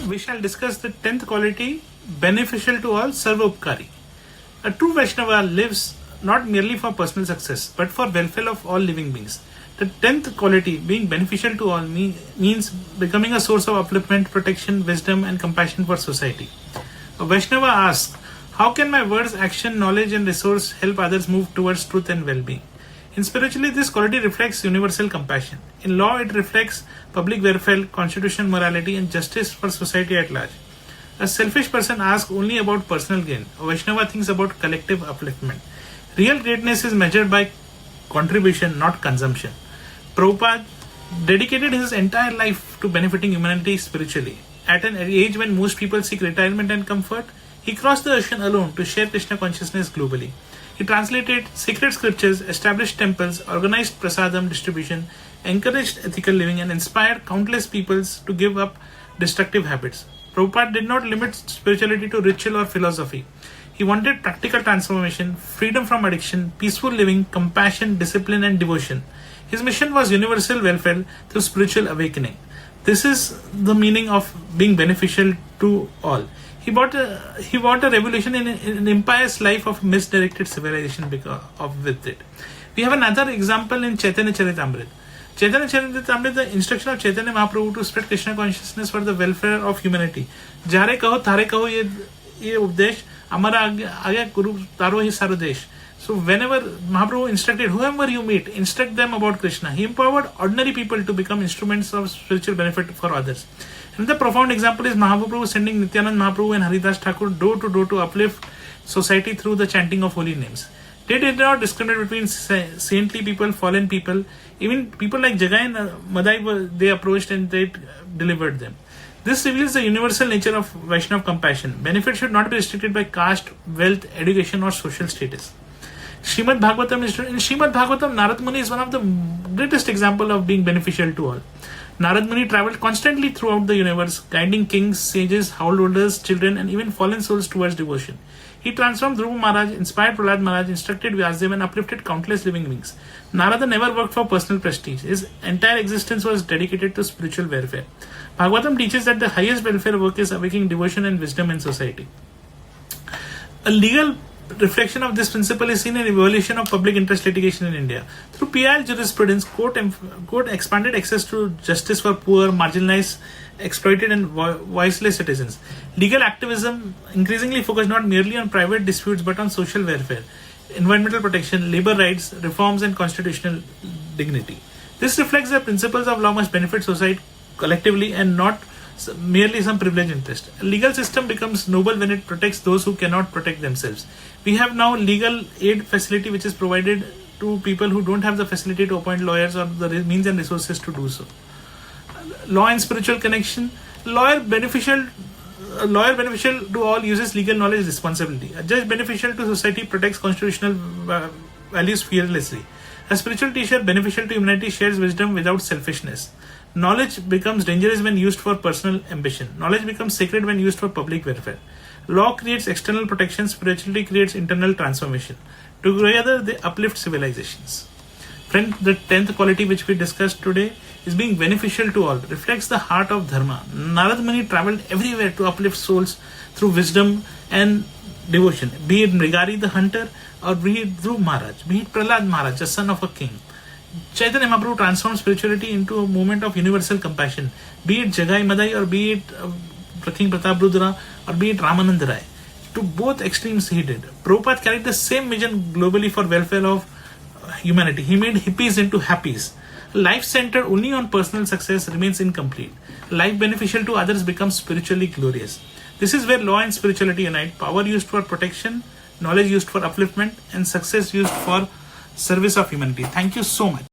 we shall discuss the 10th quality, beneficial to all, Sarva Upkari. A true Vaishnava lives not merely for personal success, but for welfare of all living beings. The 10th quality, being beneficial to all, means becoming a source of upliftment, protection, wisdom, and compassion for society. A Vaishnava asks, how can my words, action, knowledge, and resource help others move towards truth and well-being? In spirituality, this quality reflects universal compassion. In law, it reflects public welfare, constitutional morality, and justice for society at large. A selfish person asks only about personal gain. A Vaishnava thinks about collective upliftment. Real greatness is measured by contribution, not consumption. Prabhupada dedicated his entire life to benefiting humanity spiritually. At an age when most people seek retirement and comfort, he crossed the ocean alone to share Krishna consciousness globally. He translated sacred scriptures, established temples, organized prasadam distribution, encouraged ethical living, and inspired countless peoples to give up destructive habits. Prabhupada did not limit spirituality to ritual or philosophy. He wanted practical transformation, freedom from addiction, peaceful living, compassion, discipline, and devotion. His mission was universal welfare through spiritual awakening. This is the meaning of being beneficial to all. He brought a revolution in an empire's life of misdirected civilization with it. We have another example in Chaitanya Charitamrita. Chaitanya Charitamrita, the instruction of Chaitanya Mahaprabhu to spread Krishna consciousness for the welfare of humanity. Jare kaho, thare kaho, ye updesh, amara agya guru taro hi saro desh. So whenever Mahaprabhu instructed whoever you meet, instruct them about Krishna. He empowered ordinary people to become instruments of spiritual benefit for others. Another profound example is Mahaprabhu sending Nityanand Mahaprabhu and Haridas Thakur door to door to uplift society through the chanting of holy names. They did not discriminate between saintly people, fallen people. Even people like Jagai and Madai, they approached and they delivered them. This reveals the universal nature of Vaishnava compassion. Benefit should not be restricted by caste, wealth, education, or social status. Srimad Bhagavatam in Srimad Bhagavatam, Narad Muni is one of the greatest examples of being beneficial to all. Narad Muni traveled constantly throughout the universe, guiding kings, sages, householders, children, and even fallen souls towards devotion. He transformed Dhruva Maharaj, inspired Prahlad Maharaj, instructed Vyasadeva, and uplifted countless living beings. Narada never worked for personal prestige. His entire existence was dedicated to spiritual welfare. Bhagavatam teaches that the highest welfare work is awakening devotion and wisdom in society. A legal reflection of this principle is seen in evolution of public interest litigation in India. Through PIL jurisprudence, court expanded access to justice for poor, marginalized, exploited, and voiceless citizens. Legal activism increasingly focused not merely on private disputes but on social welfare, environmental protection, labor rights, reforms, and constitutional dignity. This reflects the principles of law must benefit society collectively and not merely some privileged interest. A legal system becomes noble when it protects those who cannot protect themselves. We have now legal aid facility which is provided to people who don't have the facility to appoint lawyers or the means and resources to do so. Law and spiritual connection. Lawyer beneficial to all uses legal knowledge responsibly. A judge beneficial to society protects constitutional values fearlessly. A spiritual teacher beneficial to humanity shares wisdom without selfishness. Knowledge becomes dangerous when used for personal ambition. Knowledge becomes sacred when used for public welfare. Law creates external protection, spirituality creates internal transformation. Together they uplift civilizations. Friend, the 10th quality which we discussed today is being beneficial to all, reflects the heart of Dharma. Narad Muni traveled everywhere to uplift souls through wisdom and devotion, be it Mrigari the hunter or be it Dhruva Maharaj, be it Prahlad Maharaj, the son of a king. Chaitanya Mahaprabhu transformed spirituality into a movement of universal compassion, be it Jagai Madai or be it King Pratap Rudra or be it Ramananda Rai. To both extremes he did. Prabhupada carried the same vision globally for welfare of humanity. He made hippies into happies. Life centered only on personal success remains incomplete. Life beneficial to others becomes spiritually glorious. This is where law and spirituality unite. Power used for protection, knowledge used for upliftment, and success used for service of humanity. Thank you so much.